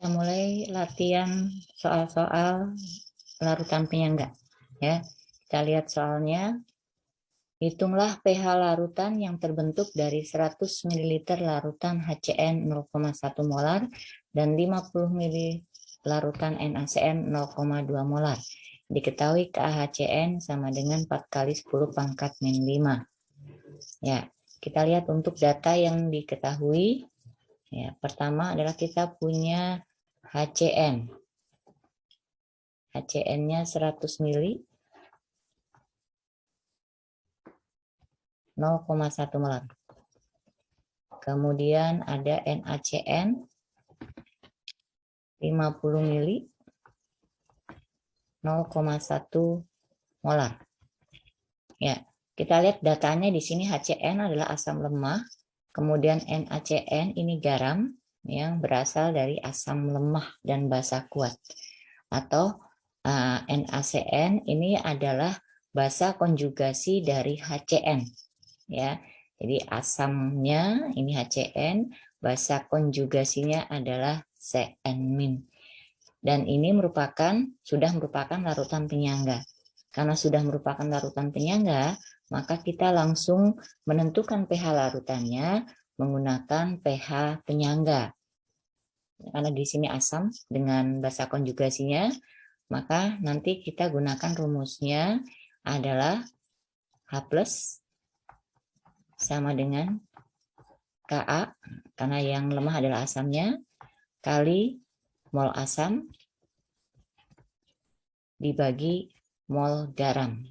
Kita mulai latihan soal-soal larutan penyangga. Ya, kita lihat soalnya. Hitunglah pH larutan yang terbentuk dari 100 ml larutan HCN 0,1 molar dan 50 ml larutan NaCN 0,2 molar. Diketahui KHCN sama dengan 4 kali 10 pangkat min 5. Ya, kita lihat untuk data yang diketahui. Ya, pertama adalah kita punya HCN. HCN-nya 100 ml 0,1 molar. Kemudian ada NaCN 50 ml 0,1 molar. Ya, kita lihat datanya di sini HCN adalah asam lemah, kemudian NaCN ini garam yang berasal dari asam lemah dan basa kuat. Atau NaCN ini adalah basa konjugasi dari HCN. Ya, jadi asamnya ini HCN, basa konjugasinya adalah CN-. Dan ini sudah merupakan larutan penyangga. Karena sudah merupakan larutan penyangga, maka kita langsung menentukan pH larutannya menggunakan pH penyangga. Karena di sini asam dengan basa konjugasinya, maka nanti kita gunakan rumusnya adalah H+ sama dengan Ka, karena yang lemah adalah asamnya, kali mol asam dibagi mol garam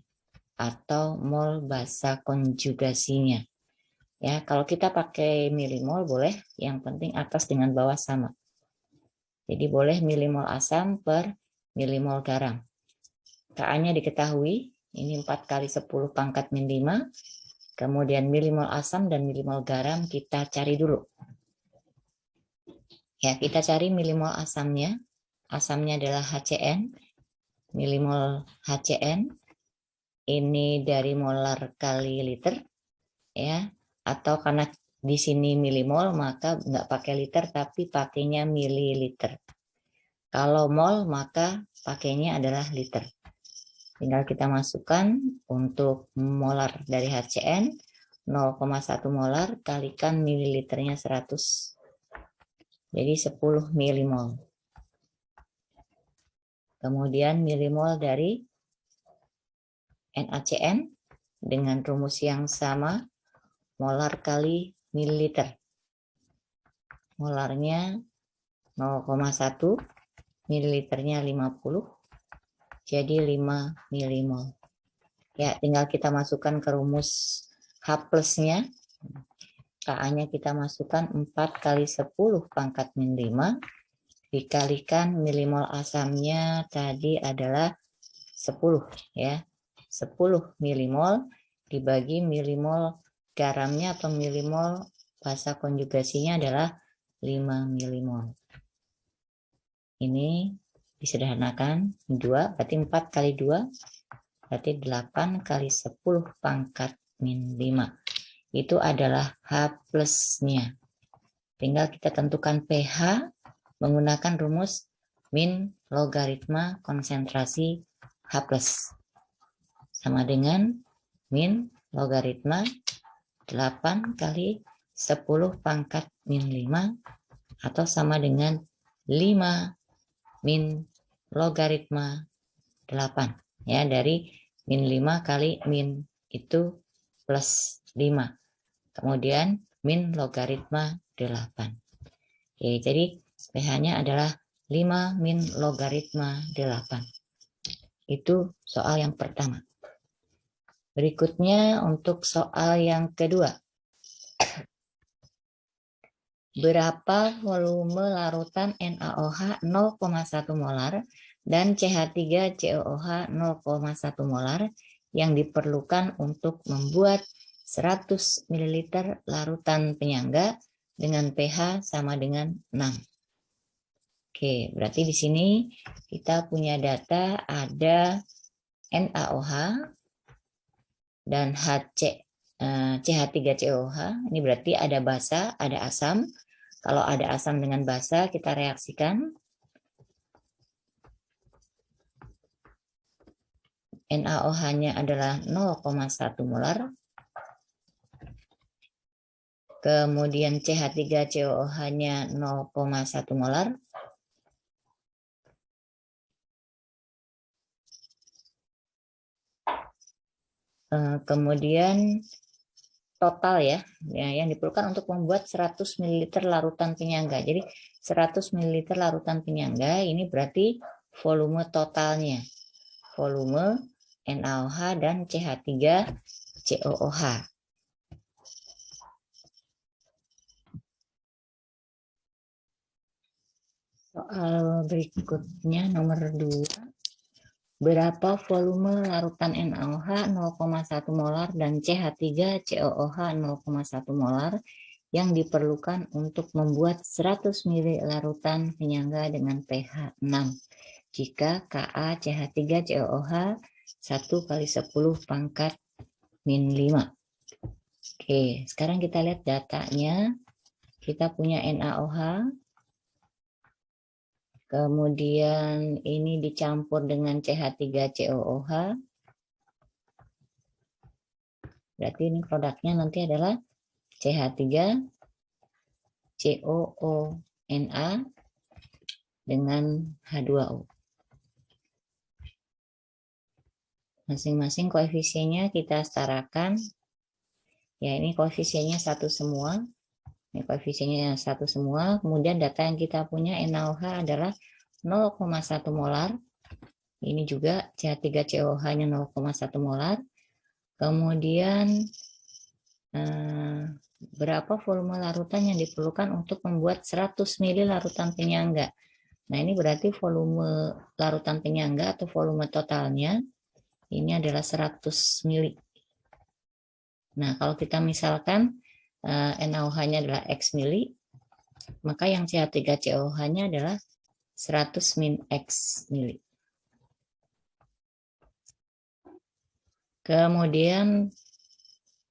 atau mol basa konjugasinya. Ya, kalau kita pakai milimol boleh, yang penting atas dengan bawah sama. Jadi boleh milimol asam per milimol garam. Ka-nya diketahui, ini 4 kali 10 pangkat min 5. Kemudian milimol asam dan milimol garam kita cari dulu. Ya, kita cari milimol asamnya. Asamnya adalah HCN. Milimol HCN ini dari molar kali liter, ya. Atau karena di sini milimol maka nggak pakai liter tapi pakainya mililiter. Kalau mol maka pakainya adalah liter. Tinggal kita masukkan untuk molar dari HCN 0,1 molar kalikan mililiternya 100. Jadi 10 milimol. Kemudian milimol dari NaCN dengan rumus yang sama, molar kali mililiter. Molarnya 0,1, mililiternya 50, jadi 5 milimol. Ya, tinggal kita masukkan ke rumus H+-nya. Ka-nya kita masukkan 4 kali 10 pangkat min 5 dikalikan milimol asamnya tadi adalah 10, ya. 10 milimol dibagi milimol garamnya atau milimol basa konjugasinya adalah 5 milimol. Ini disederhanakan 2, berarti 4 kali 2, berarti 8 kali 10 pangkat min 5. Itu adalah H+-nya. Tinggal kita tentukan pH menggunakan rumus min logaritma konsentrasi H+. Sama dengan min logaritma 8 kali 10 pangkat min 5 atau sama dengan 5 min logaritma 8. Ya, dari min 5 kali min itu plus 5. Kemudian min logaritma 8. Oke, jadi pH-nya adalah 5 min logaritma 8. Itu soal yang pertama. Berikutnya untuk soal yang kedua. Berapa volume larutan NaOH 0,1 molar dan CH3COOH 0,1 molar yang diperlukan untuk membuat 100 ml larutan penyangga dengan pH sama dengan 6. Oke, berarti di sini kita punya data ada NaOH dan CH3COOH. Ini berarti ada basa, ada asam. Kalau ada asam dengan basa, kita reaksikan. NaOH-nya adalah 0,1 molar. Kemudian CH3COOH-nya 0,1 molar. Kemudian total ya, yang diperlukan untuk membuat 100 ml larutan penyangga. Jadi 100 ml larutan penyangga ini berarti volume totalnya. Volume NaOH dan CH3COOH. Soal berikutnya nomor 2. Berapa volume larutan NaOH 0,1 molar dan CH3COOH 0,1 molar yang diperlukan untuk membuat 100 ml larutan penyangga dengan pH 6 jika Ka CH3COOH 1 kali 10 pangkat min 5. Oke, sekarang kita lihat datanya. Kita punya NaOH. Kemudian ini dicampur dengan CH3COOH. Berarti ini produknya nanti adalah CH3COONA dengan H2O. Masing-masing koefisiennya kita setarakan. Ya, ini koefisiennya satu semua. Ini koefisiennya satu semua. Kemudian data yang kita punya NaOH adalah 0,1 molar. Ini juga CH3COOH-nya 0,1 molar. Kemudian berapa volume larutan yang diperlukan untuk membuat 100 ml larutan penyangga. Nah, ini berarti volume larutan penyangga atau volume totalnya ini adalah 100 ml. Nah, kalau kita misalkan NaOH-nya adalah X mili, maka yang CH3COOH-nya adalah 100 min X mili. Kemudian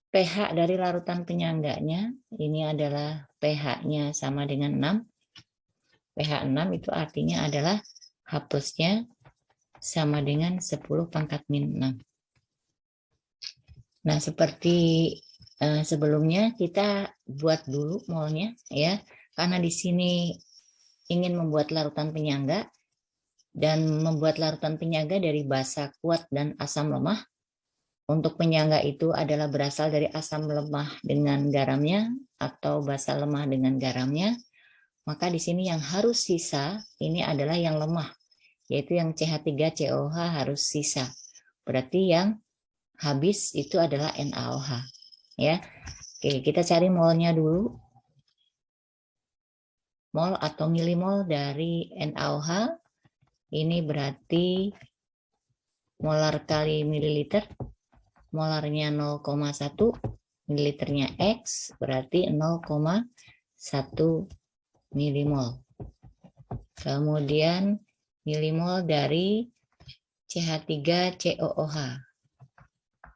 pH dari larutan penyangganya, ini adalah pH-nya sama dengan 6. pH 6 itu artinya adalah H plus-nya sama dengan 10 pangkat min 6. Nah, seperti sebelumnya kita buat dulu molnya ya, karena di sini ingin membuat larutan penyangga dan membuat larutan penyangga dari basa kuat dan asam lemah. Untuk penyangga itu adalah berasal dari asam lemah dengan garamnya atau basa lemah dengan garamnya. Maka di sini yang harus sisa ini adalah yang lemah, yaitu yang CH3COOH harus sisa. Berarti yang habis itu adalah NaOH. Ya, oke, kita cari molnya dulu. Mol atau milimol dari NaOH ini berarti molar kali mililiter. Molarnya 0,1, mililiternya X berarti 0,1 milimol. Kemudian milimol dari CH3COOH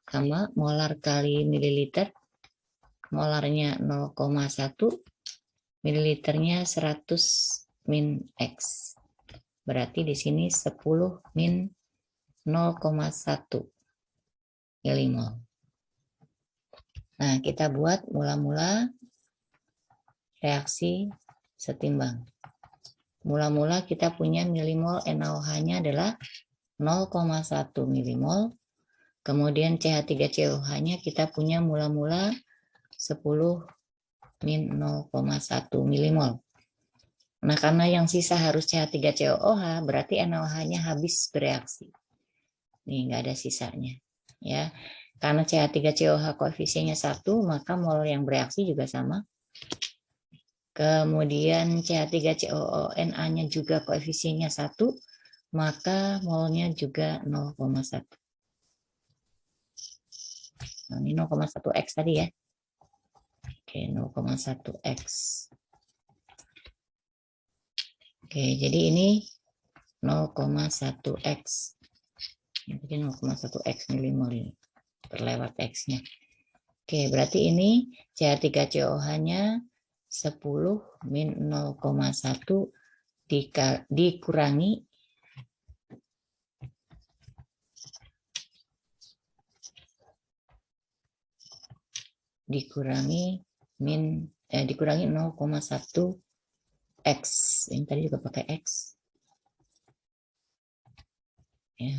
sama molar kali mililiter, molarnya 0,1, mililiternya 100 min X. Berarti di sini 10 min 0,1 milimol. Nah, kita buat mula-mula reaksi setimbang. Mula-mula kita punya milimol NaOH-nya adalah 0,1 milimol. Kemudian CH3COOH-nya kita punya mula-mula 10 min 0,1 milimol. Nah, karena yang sisa harus CH3COOH, berarti NaOH-nya habis bereaksi. Nih, nggak ada sisanya. Ya, karena CH3COOH koefisiennya 1, maka mol yang bereaksi juga sama. Kemudian CH3COONA-nya juga koefisiennya 1, maka molnya juga 0,1. Nah, ini 0,1X tadi ya. Oke, 0,1X. Oke, jadi ini 0,1X. Jadi 0,1X milimol ini. Terlewat X-nya. Oke, berarti ini CH3COOH-nya 10 min 0,1 dikurangi dikurangi 0,1 X. Ini tadi juga pakai X. Ya.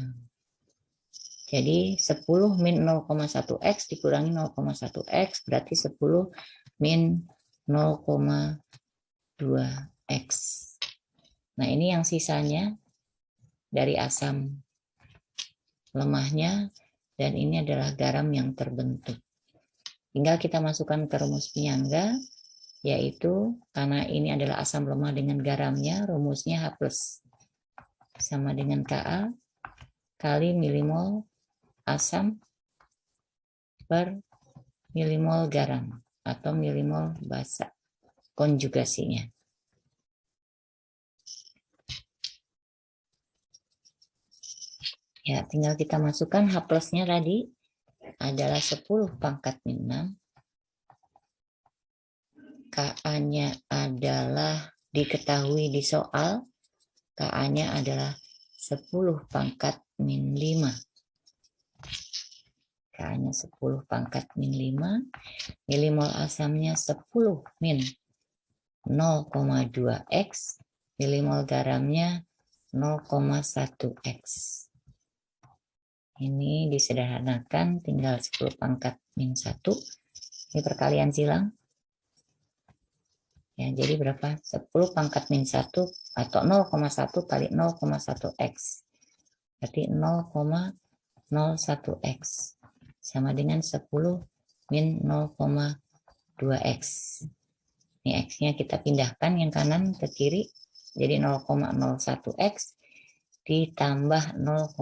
Jadi 10 min 0,1 X dikurangi 0,1 X berarti 10 min 0,2 X. Nah, ini yang sisanya dari asam lemahnya, dan ini adalah garam yang terbentuk. Tinggal kita masukkan ke rumus penyangga, yaitu karena ini adalah asam lemah dengan garamnya, rumusnya H+ sama dengan Ka kali milimol asam per milimol garam atau milimol basa konjugasinya. Ya, tinggal kita masukkan H+-nya tadi adalah 10 pangkat min 6. Ka-nya adalah diketahui di soal, Ka-nya adalah 10 pangkat min 5. Ka-nya 10 pangkat min 5. Milimol asamnya 10 min 0,2 X. Milimol garamnya 0,1 X. Ini disederhanakan, tinggal 10 pangkat min 1. Ini perkalian silang. Ya, jadi berapa? 10 pangkat min 1 atau 0,1 kali 0,1 X. Berarti 0,01 X. Sama dengan 10 min 0,2 X. Ini X-nya kita pindahkan yang kanan ke kiri. Jadi 0,01 X. Ditambah 0,2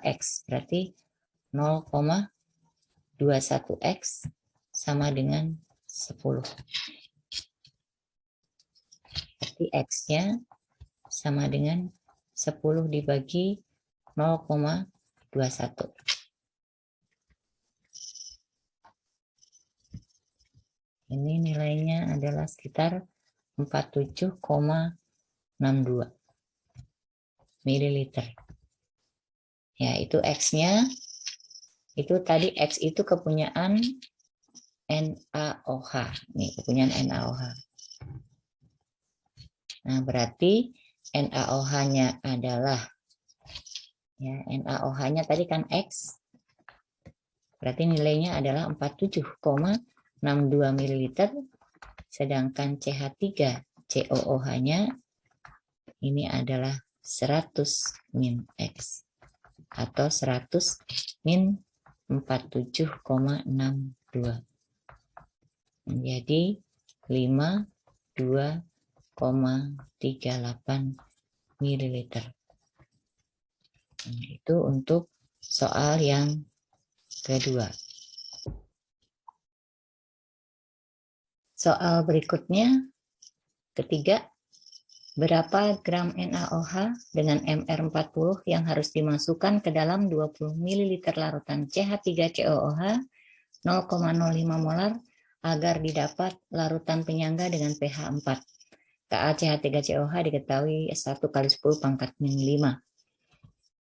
X, berarti 0,21 X sama dengan 10. Berarti X-nya sama dengan 10 dibagi 0,21. Ini nilainya adalah sekitar 47,62 mililiter. Ya, itu X-nya. Itu tadi X itu kepunyaan NaOH. Nih, kepunyaan NaOH. Nah, berarti NaOH-nya adalah, ya, NaOH-nya tadi kan X. Berarti nilainya adalah 47,62 mililiter. Sedangkan CH3COOH-nya ini adalah 100 min X atau 100 min 47,62 menjadi 52,38 mililiter. Itu untuk soal yang kedua. Soal berikutnya, ketiga. Berapa gram NaOH dengan MR40 yang harus dimasukkan ke dalam 20 ml larutan CH3COOH 0,05 molar agar didapat larutan penyangga dengan pH 4. KaCH3COOH diketahui 1 kali 10 pangkat min 5.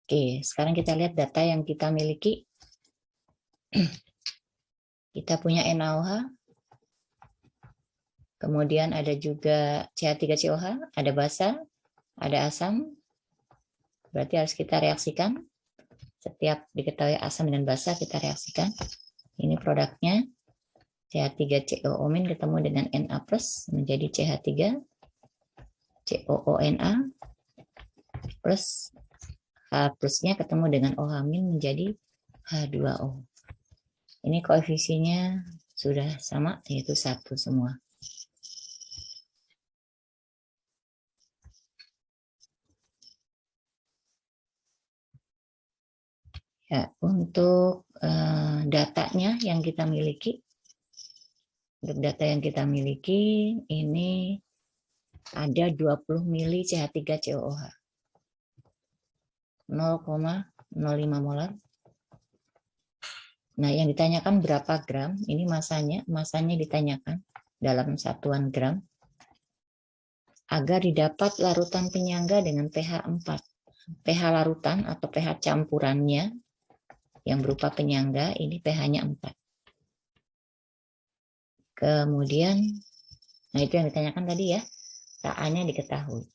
Oke, sekarang kita lihat data yang kita miliki. Kita punya NaOH. Kemudian ada juga CH3COOH, ada basa, ada asam. Berarti harus kita reaksikan. Setiap diketahui asam dan basa kita reaksikan. Ini produknya. CH3COO- ketemu dengan Na+ menjadi CH3COONA plus H+-nya ketemu dengan OH- menjadi H2O. Ini koefisiennya sudah sama, yaitu 1 semua. Ya, untuk datanya yang kita miliki, ini ada 20 mili CH3COOH, 0,05 molar. Nah, yang ditanyakan berapa gram, ini masanya ditanyakan dalam satuan gram. agar didapat larutan penyangga dengan pH 4. pH larutan atau pH campurannya yang berupa penyangga ini pH-nya 4. Kemudian, nah itu yang ditanyakan tadi ya, Ka-nya diketahui.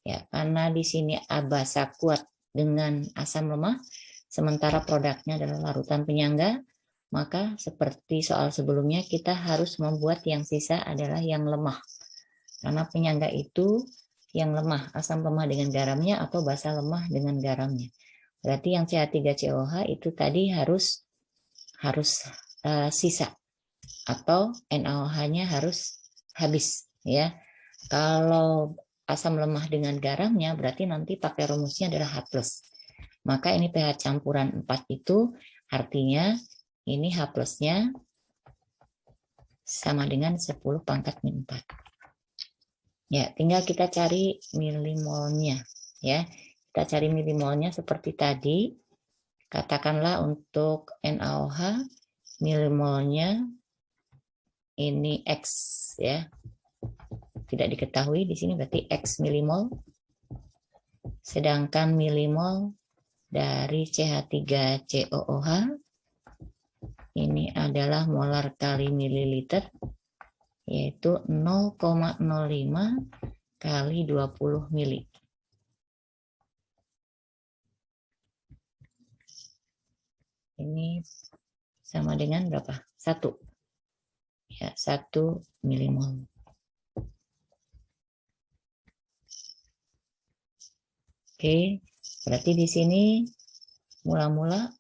Ya, karena di sini basa kuat dengan asam lemah, sementara produknya adalah larutan penyangga, maka seperti soal sebelumnya kita harus membuat yang sisa adalah yang lemah. Karena penyangga itu yang lemah, asam lemah dengan garamnya atau basa lemah dengan garamnya. Berarti yang CH3COH itu tadi harus sisa atau NaOH-nya harus habis ya. Kalau asam lemah dengan garamnya berarti nanti pakai rumusnya adalah H+. Maka ini pH campuran 4 itu artinya ini H+-nya sama dengan 10 pangkat min 4. Ya, tinggal kita cari milimolnya ya. Kita cari milimolnya seperti tadi. Katakanlah untuk NaOH milimolnya ini X ya. Tidak diketahui di sini berarti X milimol. Sedangkan milimol dari CH3COOH ini adalah molar kali mililiter, yaitu 0,05 kali 20 mili. Ini sama dengan berapa? 1. Ya, 1 milimol. Oke, berarti di sini mula-mula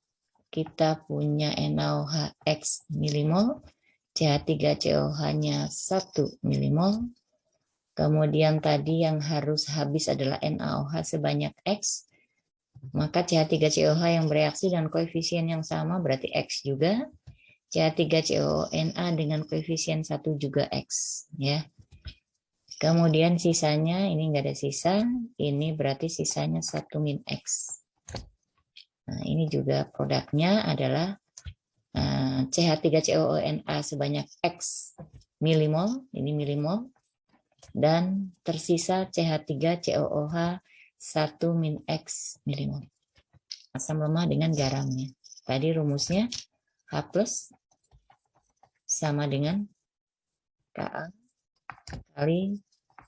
kita punya NaOH X milimol, CH3COH-nya 1 milimol. Kemudian tadi yang harus habis adalah NaOH sebanyak X. Maka CH3COH yang bereaksi dengan koefisien yang sama berarti X juga. CH3CONA dengan koefisien 1 juga X. Ya. Kemudian sisanya, ini enggak ada sisa. Ini berarti sisanya 1 min X. Nah, ini juga produknya adalah CH3COONA sebanyak X milimol, ini milimol, dan tersisa CH3COOH 1 min X milimol. Asam lemah dengan garamnya. Tadi rumusnya H+ sama dengan Ka kali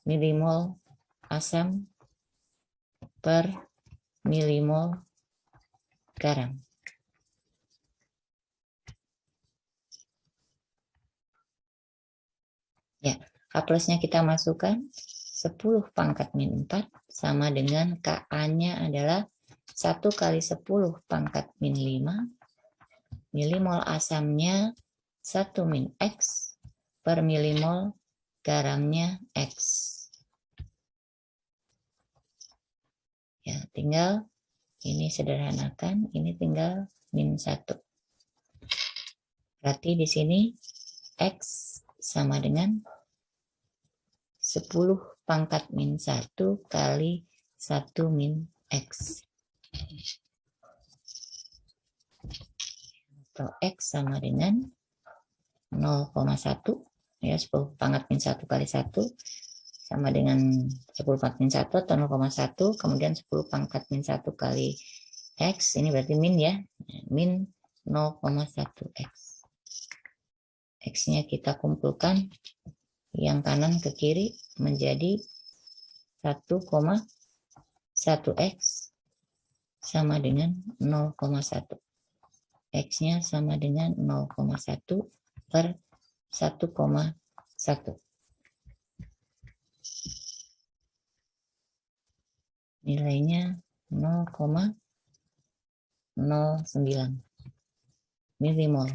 milimol asam per milimol garam. Ya, H+-nya kita masukkan 10 pangkat min 4 sama dengan Ka-nya adalah 1 kali 10 pangkat min 5. Milimol asamnya 1 min X per milimol garamnya X. Ya, tinggal ini sederhanakan, ini tinggal min 1. Berarti di sini X sama dengan 10 pangkat min 1 kali 1 min X. Atau X sama dengan 0,1. Ya, 10 pangkat min 1 kali 1 sama dengan 10 pangkat min 1 atau 0,1. Kemudian 10 pangkat min 1 kali X. Ini berarti min ya. Min 0,1 X. X-nya kita kumpulkan yang kanan ke kiri menjadi 1,1 X sama dengan 0,1. X-nya sama dengan 0,1 per 1,1. Nilainya 0,09 milimol.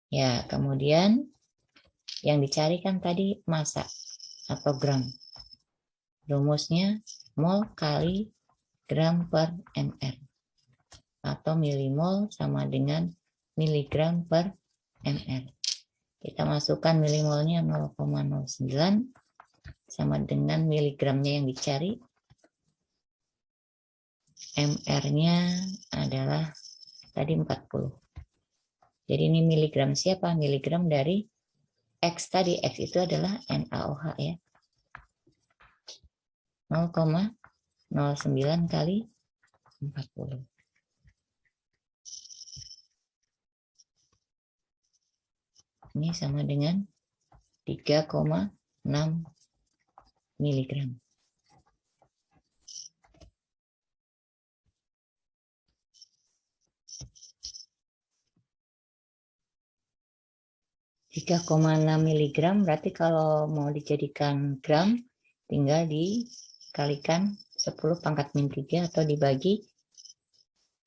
Ya, kemudian yang dicarikan tadi massa atau gram. Rumusnya mol kali gram per ml. Atau milimol sama dengan miligram per ml. Kita masukkan milimolnya 0,09 sama dengan miligramnya yang dicari. MR-nya adalah tadi 40. Jadi ini miligram siapa? Miligram dari X tadi, X itu adalah NaOH ya. 0,09 kali 40. Ini sama dengan 3,6 miligram. miligram berarti kalau mau dijadikan gram tinggal dikalikan 10 pangkat min 3 atau dibagi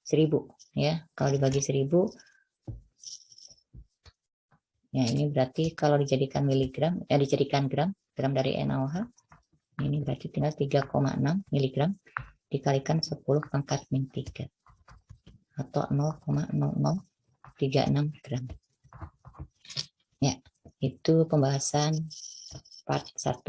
1000 ya. Kalau dibagi 1000 ya ini berarti kalau dijadikan miligram dijadikan gram dari NaOH ini berarti tinggal 3,6 miligram dikalikan 10 pangkat min 3 atau 0,0036 gram. Ya, itu pembahasan part 1.